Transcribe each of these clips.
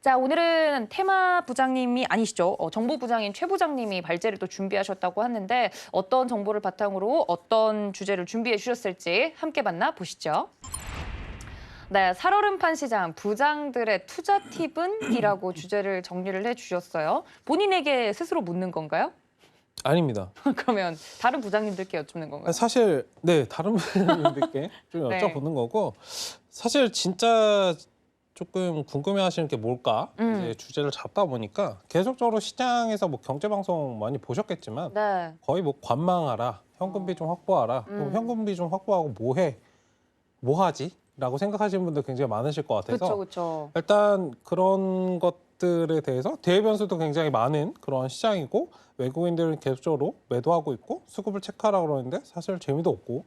자, 오늘은 테마 부장님이 아니시죠. 정보부장인 최 부장님이 발제를 또 준비하셨다고 하는데 어떤 정보를 바탕으로 어떤 주제를 준비해 주셨을지 함께 만나보시죠. 네, 살얼음판 시장 부장들의 투자 팁은? 이라고 주제를 정리를 해주셨어요. 본인에게 스스로 묻는 건가요? 아닙니다. 그러면 다른 부장님들께 여쭙는 건가요? 사실 다른 분들께 좀 네. 여쭤보는 거고 사실 진짜 조금 궁금해하시는 게 뭘까 이제 주제를 잡다 보니까 계속적으로 시장에서 뭐 경제 방송 많이 보셨겠지만 네. 거의 뭐 관망하라, 현금비 좀 확보하라, 그럼 현금비 좀 확보하고 뭐해, 뭐 하지? 라고 생각하시는 분들 굉장히 많으실 것 같아서 그렇죠. 일단 그런 것들에 대해서 대외 변수도 굉장히 많은 그런 시장이고 외국인들은 계속적으로 매도하고 있고 수급을 체크하라 그러는데 사실 재미도 없고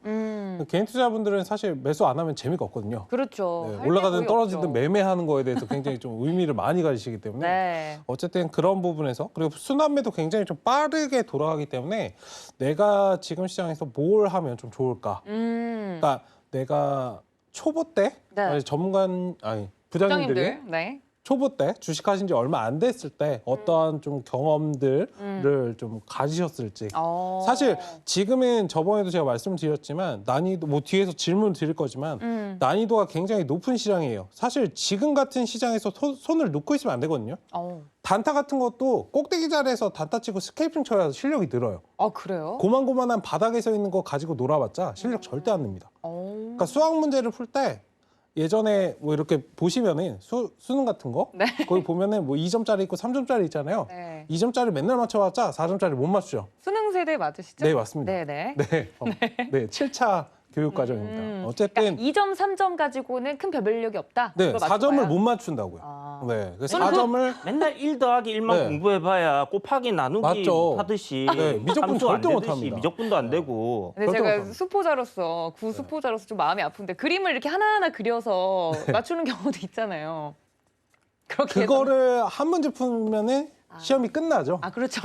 개인 투자자분들은 사실 매수 안 하면 재미가 없거든요. 그렇죠. 네, 할게 올라가든 거의 떨어지든 없죠. 매매하는 거에 대해서 굉장히 좀 의미를 많이 가지시기 때문에 네. 어쨌든 그런 부분에서 그리고 순환매도 굉장히 좀 빠르게 돌아가기 때문에 내가 지금 시장에서 뭘 하면 좀 좋을까? 그러니까 내가 초보 때 네. 부장님들이 부장님들. 네. 초보 때 주식하신 지 얼마 안 됐을 때 어떠한 좀 경험들을 좀 가지셨을지 사실 지금은 저번에도 제가 말씀드렸지만 난이도 뭐 뒤에서 질문 드릴 거지만 난이도가 굉장히 높은 시장이에요. 사실 지금 같은 시장에서 손을 놓고 있으면 안 되거든요. 단타 같은 것도 꼭대기 자리에서 단타 치고 스케이핑 쳐야 실력이 늘어요. 아, 그래요? 고만고만한 바닥에 서 있는 거 가지고 놀아봤자 실력 절대 안 납니다. 그러니까 수학 문제를 풀 때 예전에 뭐 이렇게 보시면은 수능 같은 거 네. 거기 보면은 뭐 2점짜리 있고 3점짜리 있잖아요. 네. 2점짜리 맨날 맞춰봤자 4점짜리 못 맞추죠. 수능 세대 맞으시죠? 네, 맞습니다. 네네. 네, 네, 7차 교육 과정입니다. 어쨌든 그러니까 2점, 3점 가지고는 큰 변별력이 없다? 네, 그걸 4점을 맞춰봐야? 못 맞춘다고요. 아. 네, 그래서 저는 4점을 맨날 1 더하기 1만 네. 공부해봐야 곱하기 나누기 맞죠. 하듯이 네, 미적분 함수 안 절대 되듯이 못합니다. 미적분도 안 되고 근데 절대 제가 못합니다. 수포자로서, 구수포자로서 좀 마음이 아픈데 그림을 이렇게 하나하나 그려서 맞추는 경우도 있잖아요. 그렇게 해서- 그거를 한 문제 풀면은 시험이 끝나죠. 아, 그렇죠.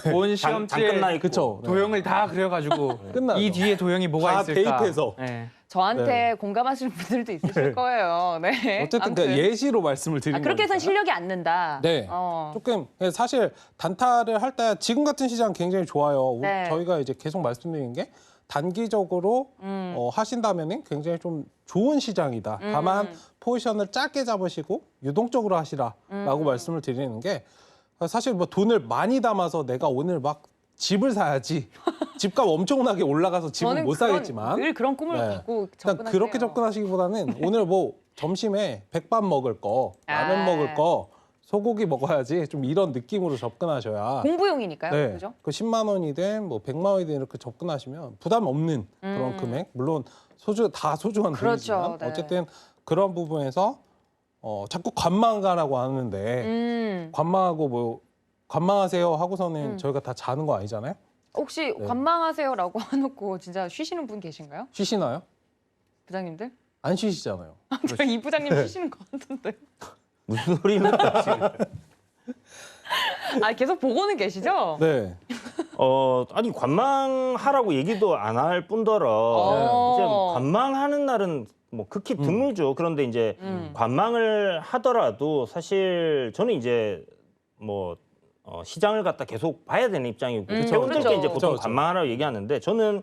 본 당 시험지에 끝나 있고 그쵸. 네. 도형을 다 그려가지고 끝나죠. 이 뒤에 도형이 뭐가 다 있을까? 대입해서. 네. 저한테 네. 공감하시는 분들도 있으실 거예요. 네. 어쨌든 그 아무튼. 예시로 말씀을 드린 그렇게 해서는 거니까. 실력이 안 는다. 네. 조금 사실 단타를 할 때 지금 같은 시장 굉장히 좋아요. 네. 저희가 이제 계속 말씀드리는 게 단기적으로 하신다면은 굉장히 좀 좋은 시장이다. 다만 포지션을 짧게 잡으시고 유동적으로 하시라라고 말씀을 드리는 게 사실 뭐 돈을 많이 담아서 내가 오늘 막 집을 사야지 집값 엄청나게 올라가서 집은 저는 못 사겠지만 늘 그런 꿈을 네. 갖고 그러니까 접근하세요. 그렇게 접근하시기보다는 오늘 뭐 점심에 백반 먹을 거, 라면 아. 먹을 거, 소고기 먹어야지 좀 이런 느낌으로 접근하셔야 공부용이니까요. 네. 그죠? 그 10만 원이든 뭐 100만 원이든 이렇게 접근하시면 부담 없는 그런 금액. 물론 다 소중한 그렇죠. 돈이지만 네. 어쨌든 그런 부분에서 자꾸 관망가라고 하는데 관망하고 뭐 관망하세요 하고서는 저희가 다 자는 거 아니잖아요. 혹시 네. 관망하세요라고 해놓고 진짜 쉬시는 분 계신가요? 쉬시나요? 부장님들? 안 쉬시잖아요. 저이 부장님 쉬시는 것 같은데. 무슨 소리입니까 지금? 아, 계속 보고는 계시죠? 네. 아니 관망하라고 얘기도 안 할 뿐더러 이제 관망하는 날은 뭐 극히 드물죠. 그런데 이제 관망을 하더라도 사실 저는 이제 뭐 시장을 갖다 계속 봐야 되는 입장이고 회원들께 그렇죠. 이제 보통 그렇죠. 관망하라고 얘기하는데 저는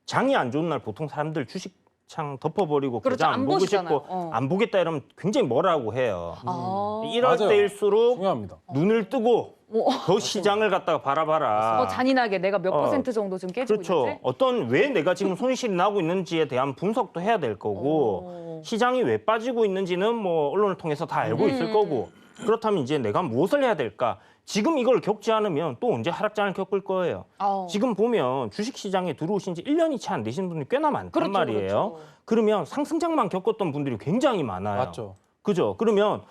장이 안 좋은 날 보통 사람들 주식창 덮어버리고 그렇죠. 계좌 안 안 보고 보시잖아요. 싶고 안 보겠다 이러면 굉장히 뭐라고 해요. 아. 이럴 맞아요. 때일수록 중요합니다. 눈을 뜨고 더 시장을 갖다가 바라봐라. 잔인하게 내가 몇 어. 퍼센트 정도 좀 깨지고 그렇죠. 있는지? 왜 내가 지금 손실이 나고 있는지에 대한 분석도 해야 될 거고 시장이 왜 빠지고 있는지는 뭐 언론을 통해서 다 알고 있을 거고 그렇다면 이제 내가 무엇을 해야 될까? 지금 이걸 겪지 않으면 또 언제 하락장을 겪을 거예요. 지금 보면 주식시장에 들어오신 지 1년이 채 안 되신 분들이 꽤나 많단 그렇죠, 말이에요. 그렇죠. 그러면 상승장만 겪었던 분들이 굉장히 많아요. 맞죠. 그죠? 그러면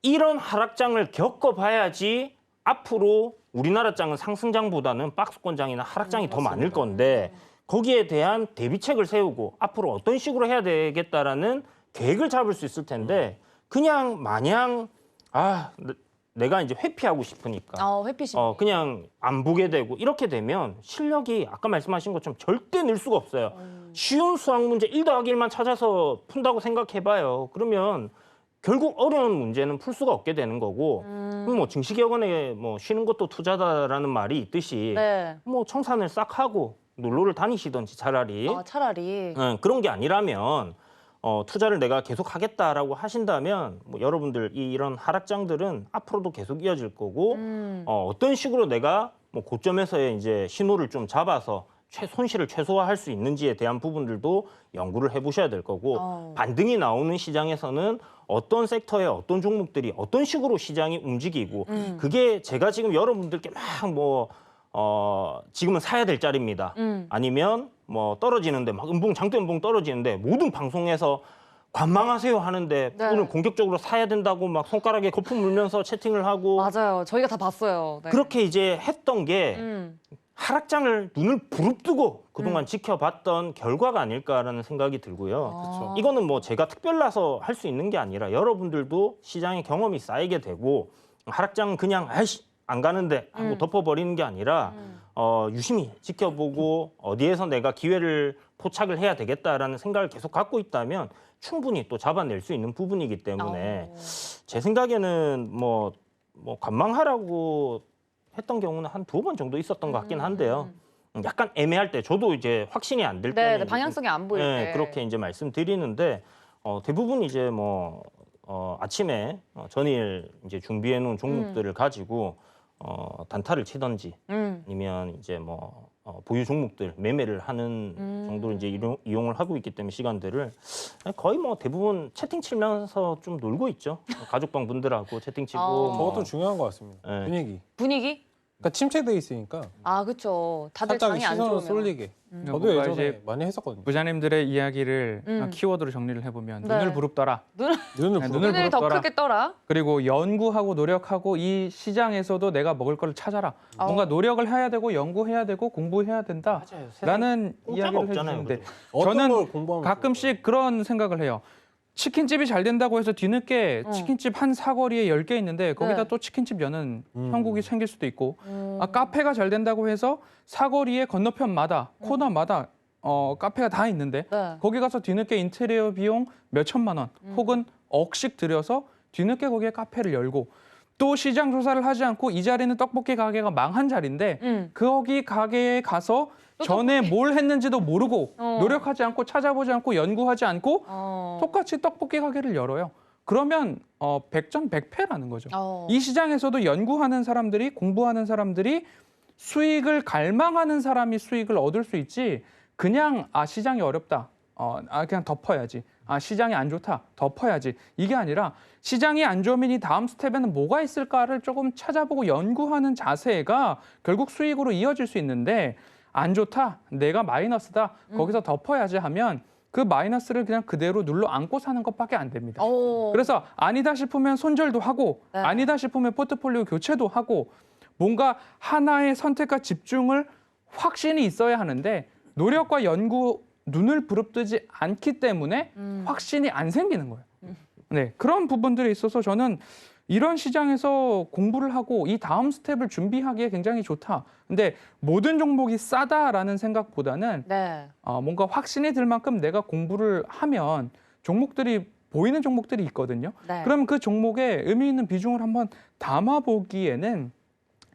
이런 하락장을 겪어봐야지 앞으로 우리나라 장은 상승장보다는 박스권장이나 하락장이 더 많을 건데 거기에 대한 대비책을 세우고 앞으로 어떤 식으로 해야 되겠다라는 계획을 잡을 수 있을 텐데 그냥 마냥 내가 이제 회피하고 싶으니까 회피심. 그냥 안 보게 되고 이렇게 되면 실력이 아까 말씀하신 것처럼 절대 늘 수가 없어요. 쉬운 수학 문제 1 더하기 1만 찾아서 푼다고 생각해봐요. 그러면 결국 어려운 문제는 풀 수가 없게 되는 거고 그럼 뭐 증시격언에 뭐 쉬는 것도 투자다라는 말이 있듯이 네. 뭐 청산을 싹 하고 놀러를 다니시던지 차라리 아, 차라리. 그런 게 아니라면 투자를 내가 계속 하겠다라고 하신다면 뭐 여러분들 이런 하락장들은 앞으로도 계속 이어질 거고 어떤 식으로 내가 뭐 고점에서의 이제 신호를 좀 잡아서 손실을 최소화할 수 있는지에 대한 부분들도 연구를 해보셔야 될 거고 반등이 나오는 시장에서는 어떤 섹터의 어떤 종목들이 어떤 식으로 시장이 움직이고 그게 제가 지금 여러분들께 막 뭐 지금은 사야 될 자리입니다. 아니면 뭐 떨어지는데 막 장대 연봉 떨어지는데 모든 방송에서 관망하세요 하는데 네. 오늘 공격적으로 사야 된다고 막 손가락에 거품 물면서 채팅을 하고 맞아요. 저희가 다 봤어요. 네. 그렇게 이제 했던 게 하락장을 눈을 부릅뜨고 그동안 지켜봤던 결과가 아닐까라는 생각이 들고요. 이거는 뭐 제가 특별나서 할 수 있는 게 아니라 여러분들도 시장의 경험이 쌓이게 되고 하락장은 그냥 아이씨 안 가는데 하고 덮어버리는 게 아니라 유심히 지켜보고 어디에서 내가 기회를 포착을 해야 되겠다라는 생각을 계속 갖고 있다면 충분히 또 잡아낼 수 있는 부분이기 때문에 제 생각에는 뭐 관망하라고 했던 경우는 한 2번 정도 있었던 것 같긴 한데요. 약간 애매할 때 저도 이제 확신이 안 들 네, 때는 네, 방향성이 안 보일 네, 때. 그렇게 이제 말씀드리는데 대부분 이제 뭐 아침에 전일 이제 준비해 놓은 종목들을 가지고 단타를 치던지 아니면 이제 뭐 보유 종목들 매매를 하는 정도로 이제 이용을 하고 있기 때문에 시간들을 거의 뭐 대부분 채팅 치면서 좀 놀고 있죠. 가족방 분들하고 채팅 치고 저것도 중요한 것 같습니다. 네. 분위기. 분위기? 그러니까 침체돼 있으니까 아, 그렇죠. 다들 살짝 장이 안 시선을 좋으면. 쏠리게. 저도 뭔가 예전에 이제 많이 했었거든요. 부자님들의 이야기를 키워드로 정리를 해보면 네. 눈을 부릅떠라. 눈을 네, 부르. 눈을 눈을 더 부릅떠라. 크게 떠라. 그리고 연구하고 노력하고 이 시장에서도 내가 먹을 걸 찾아라. 뭔가 노력을 해야 되고 연구해야 되고 공부해야 된다. 맞아요. 라는 공짜가 이야기를 없잖아요, 해주는데 그죠? 어떤 저는 걸 공부하면 가끔씩 그런 생각을 해요. 치킨집이 잘 된다고 해서 뒤늦게 치킨집 한 사거리에 10개 있는데 거기다 네. 또 치킨집 여는 형국이 생길 수도 있고 카페가 잘 된다고 해서 사거리의 건너편마다 코너마다 카페가 다 있는데 네. 거기 가서 뒤늦게 인테리어 비용 몇 천만 원 혹은 억씩 들여서 뒤늦게 거기에 카페를 열고 또 시장 조사를 하지 않고 이 자리는 떡볶이 가게가 망한 자리인데 거기 가게에 가서 전에 뭘 했는지도 모르고 노력하지 않고 찾아보지 않고 연구하지 않고 똑같이 떡볶이 가게를 열어요. 그러면 백전백패라는 거죠. 이 시장에서도 연구하는 사람들이 공부하는 사람들이 수익을 갈망하는 사람이 수익을 얻을 수 있지 그냥 시장이 어렵다. 그냥 덮어야지. 시장이 안 좋다. 덮어야지. 이게 아니라 시장이 안 좋으면 이 다음 스텝에는 뭐가 있을까를 조금 찾아보고 연구하는 자세가 결국 수익으로 이어질 수 있는데 안 좋다. 내가 마이너스다. 거기서 덮어야지 하면 그 마이너스를 그냥 그대로 눌러 안고 사는 것밖에 안 됩니다. 그래서 아니다 싶으면 손절도 하고 네. 아니다 싶으면 포트폴리오 교체도 하고 뭔가 하나의 선택과 집중을 확신이 있어야 하는데 노력과 연구 눈을 부릅뜨지 않기 때문에 확신이 안 생기는 거예요. 네, 그런 부분들에 있어서 저는 이런 시장에서 공부를 하고 이 다음 스텝을 준비하기에 굉장히 좋다. 근데 모든 종목이 싸다라는 생각보다는 네. 뭔가 확신이 들 만큼 내가 공부를 하면 종목들이 보이는 종목들이 있거든요. 네. 그러면 그 종목에 의미 있는 비중을 한번 담아보기에는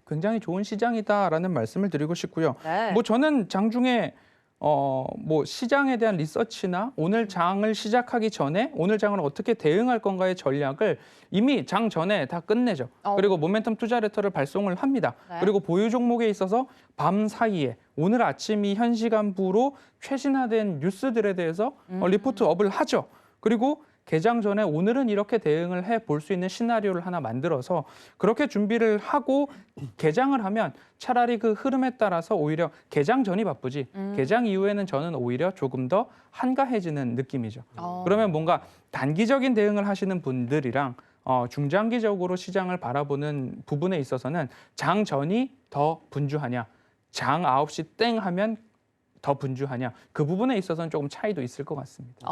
굉장히 좋은 시장이다라는 말씀을 드리고 싶고요. 네. 뭐 저는 장중에 뭐 시장에 대한 리서치나 오늘 장을 시작하기 전에 오늘 장을 어떻게 대응할 건가의 전략을 이미 장 전에 다 끝내죠. 그리고 모멘텀 투자 레터를 발송을 합니다. 네. 그리고 보유 종목에 있어서 밤 사이에 오늘 아침이 현 시간부로 최신화된 뉴스들에 대해서 리포트업을 하죠. 그리고 개장 전에 오늘은 이렇게 대응을 해볼 수 있는 시나리오를 하나 만들어서 그렇게 준비를 하고 개장을 하면 차라리 그 흐름에 따라서 오히려 개장 전이 바쁘지 개장 이후에는 저는 오히려 조금 더 한가해지는 느낌이죠. 그러면 뭔가 단기적인 대응을 하시는 분들이랑 중장기적으로 시장을 바라보는 부분에 있어서는 장 전이 더 분주하냐 장 9시 땡 하면 더 분주하냐 그 부분에 있어서는 조금 차이도 있을 것 같습니다.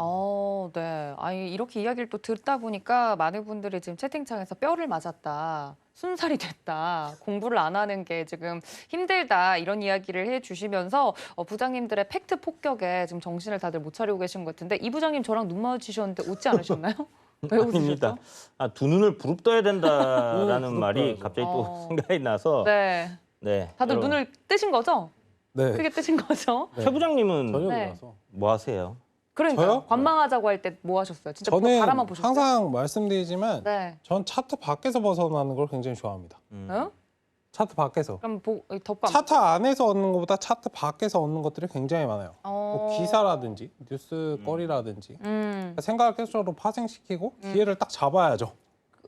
네. 아니 이렇게 이야기를 또 듣다 보니까 많은 분들이 지금 채팅창에서 뼈를 맞았다, 순살이 됐다, 공부를 안 하는 게 지금 힘들다 이런 이야기를 해주시면서 부장님들의 팩트 폭격에 지금 정신을 다들 못 차리고 계신 것 같은데 이 부장님 저랑 눈 마주치셨는데 웃지 않으셨나요? 왜 웃으셨죠? 아닙니다. 두 눈을 부릅떠야 된다라는 오, 말이 부릅떠야죠. 갑자기 또 생각이 나서 네. 네. 다들 여러분, 눈을 뜨신 거죠? 네. 크게 뜨신 거죠? 네. 최 부장님은 저녁이라서. 뭐 하세요? 그러니까 저요? 관망하자고 할 때 뭐 하셨어요? 진짜 저는 바라만 보셨어요? 항상 말씀드리지만 네. 전 차트 밖에서 벗어나는 걸 굉장히 좋아합니다. 응? 차트 밖에서. 그럼 덮고 차트 안에서 얻는 것보다 차트 밖에서 얻는 것들이 굉장히 많아요. 뭐 기사라든지 뉴스거리라든지 생각을 계속적으로 파생시키고 기회를 딱 잡아야죠.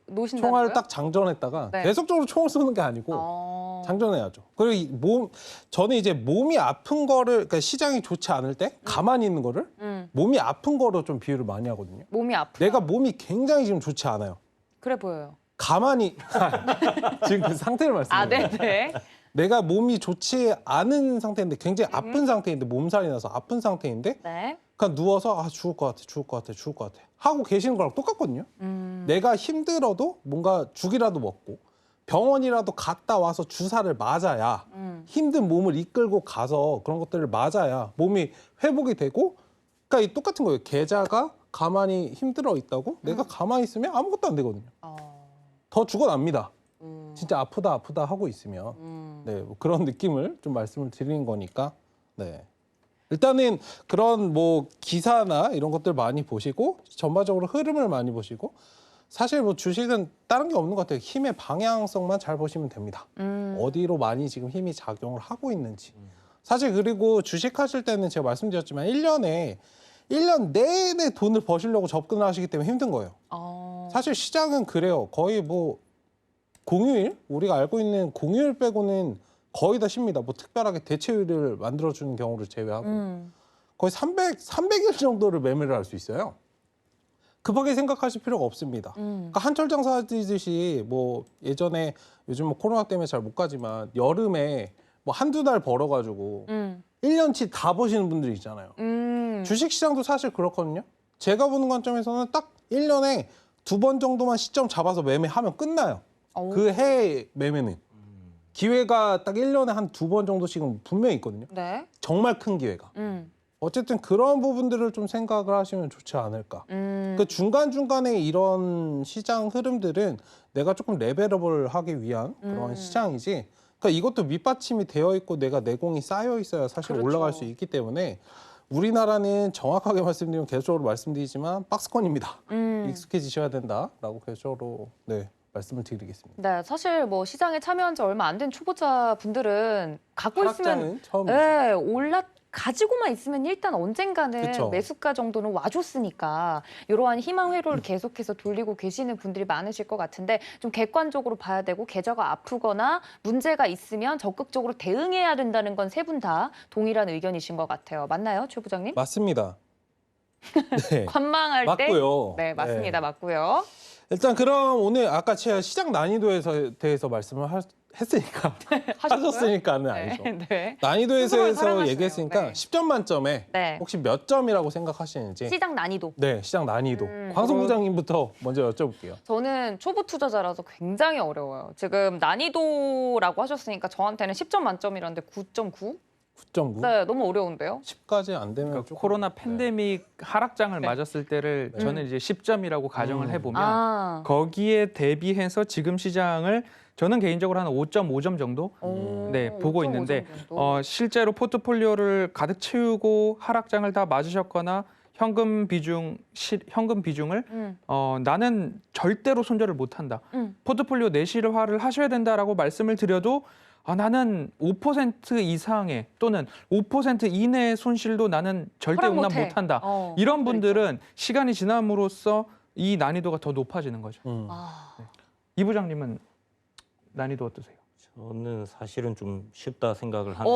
놓으신다는 총알을 거예요? 딱 장전했다가 네. 계속적으로 총을 쏘는 게 아니고 장전해야죠. 그리고 저는 이제 몸이 아픈 거를, 그러니까 시장이 좋지 않을 때 가만히 있는 거를 몸이 아픈 거로 좀 비유를 많이 하거든요. 몸이 아프다. 내가 몸이 굉장히 지금 좋지 않아요. 그래 보여요. 가만히 지금 그 상태를 말씀드려요. 네네. 내가 몸이 좋지 않은 상태인데 굉장히 아픈 상태인데 몸살이 나서 아픈 상태인데 네. 그냥 누워서 죽을 것 같아 하고 계시는 거랑 똑같거든요. 내가 힘들어도 뭔가 죽이라도 먹고 병원이라도 갔다 와서 주사를 맞아야 힘든 몸을 이끌고 가서 그런 것들을 맞아야 몸이 회복이 되고, 그러니까 이 똑같은 거예요. 계좌가 가만히 힘들어 있다고 내가 가만히 있으면 아무것도 안 되거든요. 더 죽어납니다. 진짜 아프다 하고 있으면 네, 뭐 그런 느낌을 좀 말씀을 드리는 거니까. 네. 일단은 그런 뭐 기사나 이런 것들 많이 보시고 전반적으로 흐름을 많이 보시고, 사실 뭐 주식은 다른 게 없는 것 같아요. 힘의 방향성만 잘 보시면 됩니다. 어디로 많이 지금 힘이 작용을 하고 있는지. 사실 그리고 주식 하실 때는 제가 말씀드렸지만 1년 내내 돈을 버시려고 접근을 하시기 때문에 힘든 거예요. 사실 시장은 그래요. 거의 뭐 공휴일, 우리가 알고 있는 공휴일 빼고는 거의 다 쉽니다. 뭐 특별하게 대체율을 만들어주는 경우를 제외하고 거의 300일 정도를 매매를 할 수 있어요. 급하게 생각하실 필요가 없습니다. 그러니까 한철 장사 하듯이 뭐 예전에, 요즘 뭐 코로나 때문에 잘 못 가지만 여름에 뭐 한두 달 벌어가지고 1년치 다 버시는 분들이 있잖아요. 주식시장도 사실 그렇거든요. 제가 보는 관점에서는 딱 1년에 2번 정도만 시점 잡아서 매매하면 끝나요. 그 해 매매는. 기회가 딱 1년에 한 2번 정도씩은 분명히 있거든요. 네. 정말 큰 기회가. 어쨌든 그런 부분들을 좀 생각을 하시면 좋지 않을까. 그 중간중간에 이런 시장 흐름들은 내가 조금 레벨업을 하기 위한 그런 시장이지, 그러니까 이것도 밑받침이 되어 있고 내가 내공이 쌓여 있어야 사실 그렇죠. 올라갈 수 있기 때문에 우리나라는 정확하게 말씀드리면 계속적으로 말씀드리지만 박스권입니다. 익숙해지셔야 된다라고 계속적으로 네, 말씀을 드리겠습니다. 네, 사실 뭐 시장에 참여한 지 얼마 안 된 초보자 분들은 갖고 있으면 하락장은 처음이죠. 네, 가지고만 있으면 일단 언젠가는 그쵸. 매수가 정도는 와줬으니까 이러한 희망 회로를 계속해서 돌리고 계시는 분들이 많으실 것 같은데, 좀 객관적으로 봐야 되고 계좌가 아프거나 문제가 있으면 적극적으로 대응해야 된다는 건 세 분 다 동일한 의견이신 것 같아요. 맞나요, 최 부장님? 맞습니다. 네. 관망할 때? 맞고요. 네, 맞습니다. 네. 맞고요. 일단 그럼 오늘 아까 제가 시장 난이도에 대해서 말씀을 했으니까 하셨으니까는 아니죠. 네. 난이도에 스스로를 대해서 사랑하시네요. 얘기했으니까 네. 10점 만점에 네. 혹시 몇 점이라고 생각하시는지. 시장 난이도. 네, 시장 난이도. 광성 부장님부터 먼저 여쭤볼게요. 저는 초보 투자자라서 굉장히 어려워요. 지금 난이도라고 하셨으니까 저한테는 10점 만점이라는데 9.9? 9.9? 네, 너무 어려운데요. 10까지 안 되면 그러니까 조금, 코로나 팬데믹 하락장을 네. 맞았을 때를 저는 이제 10점이라고 가정을 해보면 아. 거기에 대비해서 지금 시장을 저는 개인적으로 한 5.5점 정도 네, 보고 5.5 있는데 정도. 실제로 포트폴리오를 가득 채우고 하락장을 다 맞으셨거나 현금 비중을 나는 절대로 손절을 못한다. 포트폴리오 내실화를 하셔야 된다라고 말씀을 드려도 나는 5% 이상의 또는 5% 이내의 손실도 나는 절대 허락 용납 못해. 못한다. 어, 이런 그러니까. 분들은 시간이 지남으로써 이 난이도가 더 높아지는 거죠. 아. 이 부장님은 난이도 어떠세요? 저는 사실은 좀 쉽다 생각을 하는데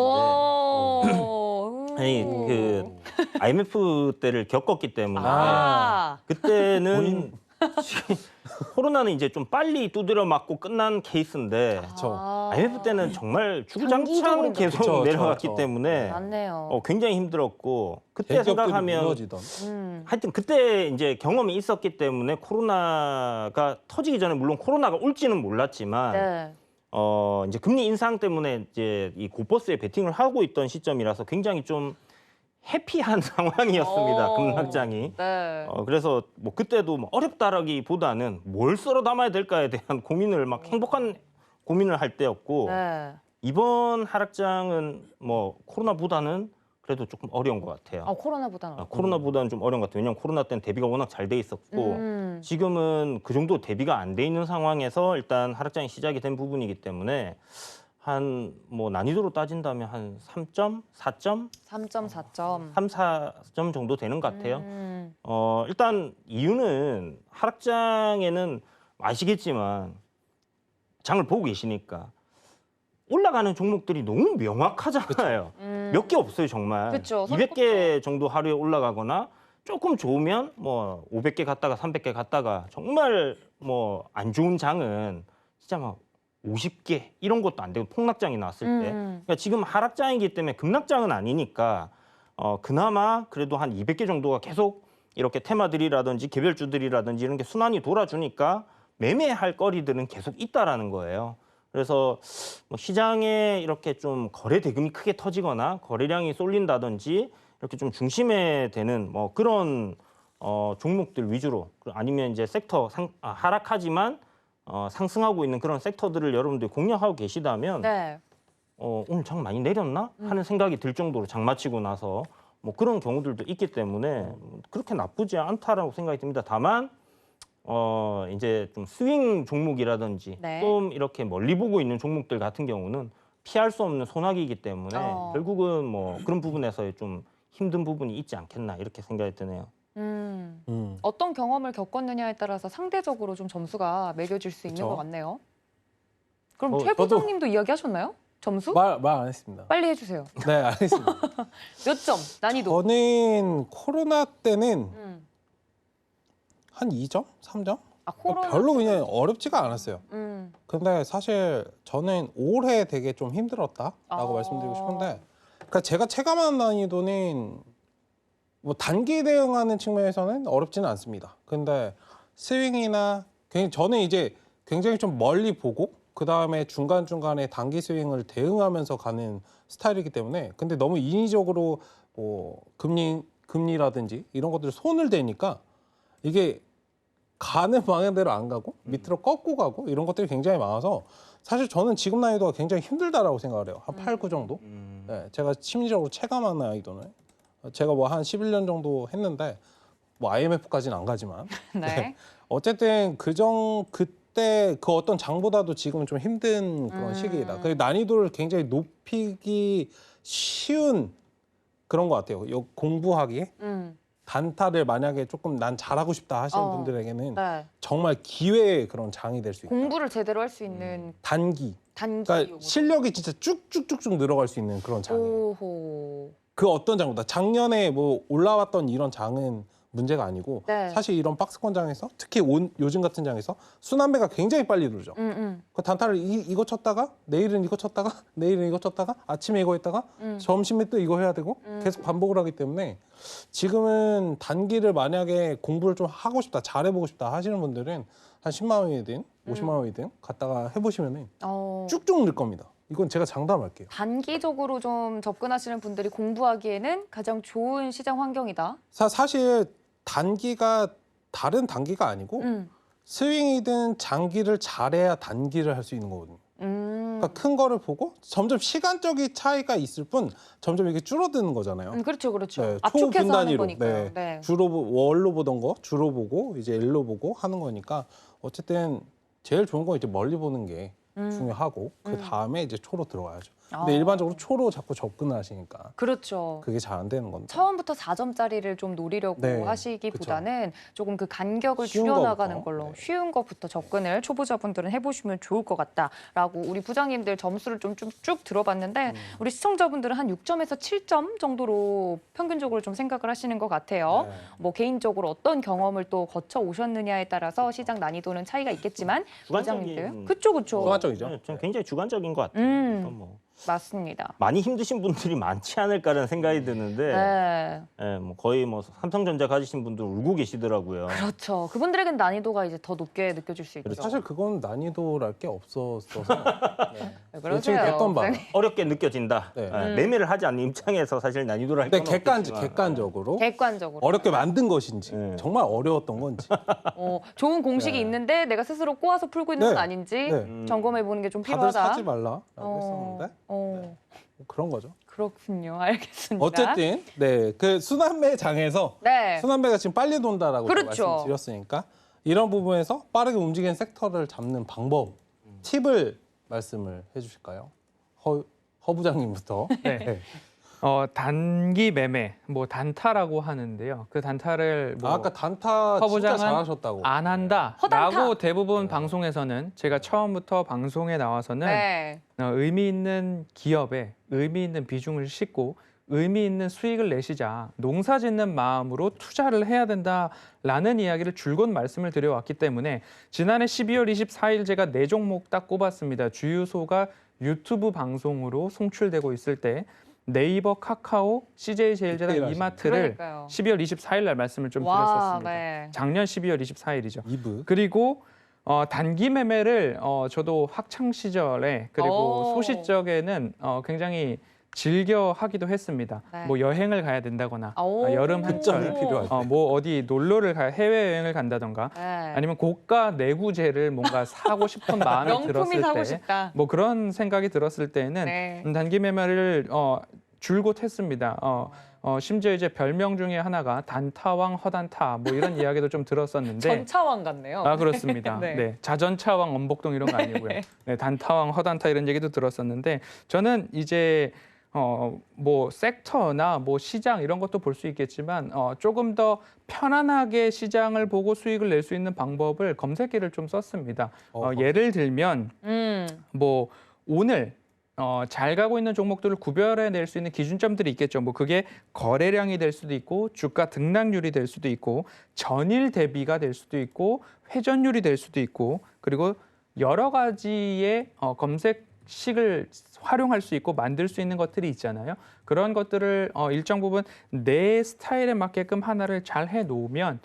아니 그 IMF 때를 겪었기 때문에 그때는 코로나는 이제 좀 빨리 두드려 맞고 끝난 케이스인데 그렇죠. IMF 때는 정말 장기적으로 주구장창 계속 그쵸, 내려갔기 그쵸. 때문에 맞네요. 굉장히 힘들었고, 그때 대기업들이 생각하면 무너지던. 하여튼 그때 이제 경험이 있었기 때문에 코로나가 터지기 전에 물론 코로나가 올지는 몰랐지만 네. 이제 금리 인상 때문에 이제 이 고버스에 베팅을 하고 있던 시점이라서 굉장히 좀 해피한 상황이었습니다. 어. 급락장이. 네. 그래서 뭐 그때도 뭐 어렵다라기보다는 뭘 썰어 담아야 될까에 대한 고민을 막 행복한 고민을 할 때였고 네. 이번 하락장은 뭐 코로나보다는 그래도 조금 어려운 것 같아요. 코로나보다는. 코로나보다는 좀 어려운 것 같아요. 왜냐하면 코로나 때는 대비가 워낙 잘 돼 있었고 지금은 그 정도 대비가 안 돼 있는 상황에서 일단 하락장이 시작이 된 부분이기 때문에 한 뭐 난이도로 따진다면 한 3점, 4점, 3.4점. 3, 4점 정도 되는 것 같아요. 일단 이유는 하락장에는 아시겠지만 장을 보고 계시니까 올라가는 종목들이 너무 명확하잖아요. 몇 개 없어요, 정말. 그쵸, 200개 정도 하루에 올라가거나 조금 좋으면 뭐 500개 갔다가 300개 갔다가 정말 뭐 안 좋은 장은 진짜 막 50개 이런 것도 안 되고 폭락장이 나왔을 때. 그러니까 지금 하락장이기 때문에 급락장은 아니니까 그나마 그래도 한 200개 정도가 계속 이렇게 테마들이라든지 개별주들이라든지 이런 게 순환이 돌아주니까 매매할 거리들은 계속 있다라는 거예요. 그래서 뭐 시장에 이렇게 좀 거래 대금이 크게 터지거나 거래량이 쏠린다든지 이렇게 좀 중심에 되는 뭐 그런 종목들 위주로 아니면 이제 섹터 하락하지만 상승하고 있는 그런 섹터들을 여러분들이 공략하고 계시다면 네. 오늘 장 많이 내렸나 하는 생각이 들 정도로 장 마치고 나서 뭐 그런 경우들도 있기 때문에 그렇게 나쁘지 않다라고 생각이 듭니다. 다만 이제 좀 스윙 종목이라든지 네. 좀 이렇게 멀리 보고 있는 종목들 같은 경우는 피할 수 없는 소나기이기 때문에 결국은 뭐 그런 부분에서의 좀 힘든 부분이 있지 않겠나 이렇게 생각이 드네요. 어떤 경험을 겪었느냐에 따라서 상대적으로 좀 점수가 매겨질 수 있는 그쵸. 것 같네요. 그럼 최 저도- 부장님도 이야기하셨나요? 점수? 말 안 했습니다. 빨리 해주세요. 네, 알겠습니다. 몇 점? 난이도? 저는 코로나 때는 음. 한 2점? 3점? 코로나. 별로 그냥 어렵지가 않았어요. 음. 근데 사실 저는 올해 되게 좀 힘들었다라고 아. 말씀드리고 싶은데, 그러니까 제가 체감한 난이도는 뭐 단기 대응하는 측면에서는 어렵지는 않습니다. 근데 스윙이나 저는 이제 굉장히 좀 멀리 보고 그 다음에 중간 중간에 단기 스윙을 대응하면서 가는 스타일이기 때문에, 근데 너무 인위적으로 뭐 금리라든지 이런 것들 손을 대니까 이게 가는 방향대로 안 가고 밑으로 꺾고 가고 이런 것들이 굉장히 많아서 사실 저는 지금 난이도가 굉장히 힘들다라고 생각을 해요. 한 8, 9 정도. 네, 제가 심리적으로 체감한 난이도는 제가 뭐 한 11년 정도 했는데 뭐 IMF까지는 안 가지만 네. 어쨌든 그때 그 어떤 장보다도 지금은 좀 힘든 그런 시기이다. 그 난이도를 굉장히 높이기 쉬운 그런 것 같아요. 공부하기. 단타를 만약에 조금 난 잘하고 싶다 하시는 분들에게는 네. 정말 기회의 그런 장이 될 수 있다. 공부를 제대로 할 수 있는 단기. 단기. 그러니까 실력이 진짜 쭉쭉쭉쭉 늘어갈 수 있는 그런 장이에요. 오호. 그 어떤 장보다 작년에 뭐 올라왔던 이런 장은 문제가 아니고 네. 사실 이런 박스권 장에서 특히 요즘 같은 장에서 순환매가 굉장히 빨리 누르죠. 그 단타를 이거 쳤다가 내일은 이거 쳤다가 내일은 이거 쳤다가 아침에 이거 했다가 점심에 또 이거 해야 되고 계속 반복을 하기 때문에 지금은 단기를 만약에 공부를 좀 하고 싶다, 잘해보고 싶다 하시는 분들은 한 10만 원이든 50만 원이든 갔다가 해보시면은 쭉쭉 늘 겁니다. 이건 제가 장담할게요. 단기적으로 좀 접근하시는 분들이 공부하기에는 가장 좋은 시장 환경이다. 사실 단기가 다른 단기가 아니고 스윙이든 장기를 잘해야 단기를 할 수 있는 거거든요. 그러니까 큰 거를 보고 점점 시간적인 차이가 있을 뿐 점점 이게 줄어드는 거잖아요. 그렇죠, 그렇죠. 네, 압축해서 하는 초분단위로. 거니까요. 네. 네. 주로 월로 보던 거 주로 보고 이제 일로 보고 하는 거니까 어쨌든 제일 좋은 건 이제 멀리 보는 게 중요하고 그 다음에 이제 초로 들어가야죠. 근데 일반적으로 초로 자꾸 접근을 하시니까 그렇죠. 그게 잘 안 되는 겁니다. 처음부터 4점짜리를 좀 노리려고 네, 하시기보다는 조금 그 간격을 쉬운 줄여나가는 거부터. 걸로 네. 쉬운 것부터 접근을 초보자분들은 해보시면 좋을 것 같다라고 우리 부장님들 점수를 좀 쭉 들어봤는데 우리 시청자분들은 한 6점에서 7점 정도로 평균적으로 좀 생각을 하시는 것 같아요. 네. 뭐 개인적으로 어떤 경험을 또 거쳐 오셨느냐에 따라서 시장 난이도는 차이가 있겠지만 주관적인- 부장님들 그쵸. 주관적이죠. 네, 저는 굉장히 주관적인 것 같아요. 그러니까 뭐 맞습니다. 많이 힘드신 분들이 많지 않을까라는 생각이 드는데 네. 예, 뭐 거의 뭐 삼성전자 가지신 분들 울고 계시더라고요. 그렇죠. 그분들에겐 난이도가 이제 더 높게 느껴질 수 있죠. 사실 그건 난이도랄 게 없었어서 네. 왜 그러세요? 예측이 됐던 바. 어렵게 느껴진다. 네. 예, 매매를 하지 않는 입장에서 사실 난이도를 근데 할건 객관적으로 객관적으로. 어렵게 만든 것인지 네. 정말 어려웠던 건지 좋은 공식이 네. 있는데 내가 스스로 꼬아서 풀고 있는 네. 건 아닌지 네. 점검해 보는 게 좀 다들 필요하다. 사지 말라라고 했었는데 뭐 그런 거죠. 그렇군요. 알겠습니다. 어쨌든 네, 그 순환매 장에서 네. 순환매가 지금 빨리 돈다라고 제가 그렇죠. 말씀드렸으니까 이런 부분에서 빠르게 움직이는 섹터를 잡는 방법, 팁을 말씀을 해주실까요? 허 부장님부터. 네. 단기 매매, 뭐 단타라고 하는데요. 그 단타를 뭐 아까 단타 허 진짜 부장은 잘하셨다고. 안 한다라고 허단타. 대부분 방송에서는 제가 처음부터 방송에 나와서는 네. 의미 있는 기업에 의미 있는 비중을 싣고 의미 있는 수익을 내시자 농사 짓는 마음으로 투자를 해야 된다라는 이야기를 줄곧 말씀을 드려왔기 때문에 지난해 12월 24일 제가 4종목 딱 꼽았습니다. 주유소가 유튜브 방송으로 송출되고 있을 때 네이버, 카카오, CJ제일제당, 디테일하시네. 이마트를 그러니까요. 12월 24일 날 말씀을 좀 와, 드렸었습니다. 네. 작년 12월 24일이죠. 2부. 그리고 단기 매매를 저도 학창 시절에 그리고 오. 소시적에는 굉장히 즐겨 하기도 했습니다. 네. 뭐 여행을 가야 된다거나 오. 여름 한철 흑점이 필요할 때. 뭐 어디 놀러를 해외 여행을 간다던가 네. 아니면 고가 내구재를 뭔가 사고 싶은 마음이 명품이 들었을 사고 때 싶다. 뭐 그런 생각이 들었을 때는 네. 단기 매매를 줄곧 했습니다. 심지어 이제 별명 중에 하나가 단타왕 허단타 뭐 이런 이야기도 좀 들었었는데 전차왕 같네요. 아 그렇습니다. 네. 네. 자전차왕 엄복동 이런 거 아니고요. 네, 단타왕 허단타 이런 얘기도 들었었는데 저는 이제 뭐 섹터나 뭐 시장 이런 것도 볼 수 있겠지만 조금 더 편안하게 시장을 보고 수익을 낼 수 있는 방법을 검색기를 좀 썼습니다. 예를 들면 뭐 오늘 잘 가고 있는 종목들을 구별해낼 수 있는 기준점들이 있겠죠. 뭐 그게 거래량이 될 수도 있고 주가 등락률이 될 수도 있고 전일 대비가 될 수도 있고 회전율이 될 수도 있고 그리고 여러 가지의 검색식을 활용할 수 있고 만들 수 있는 것들이 있잖아요. 그런 것들을 일정 부분 내 스타일에 맞게끔 하나를 잘 해놓으면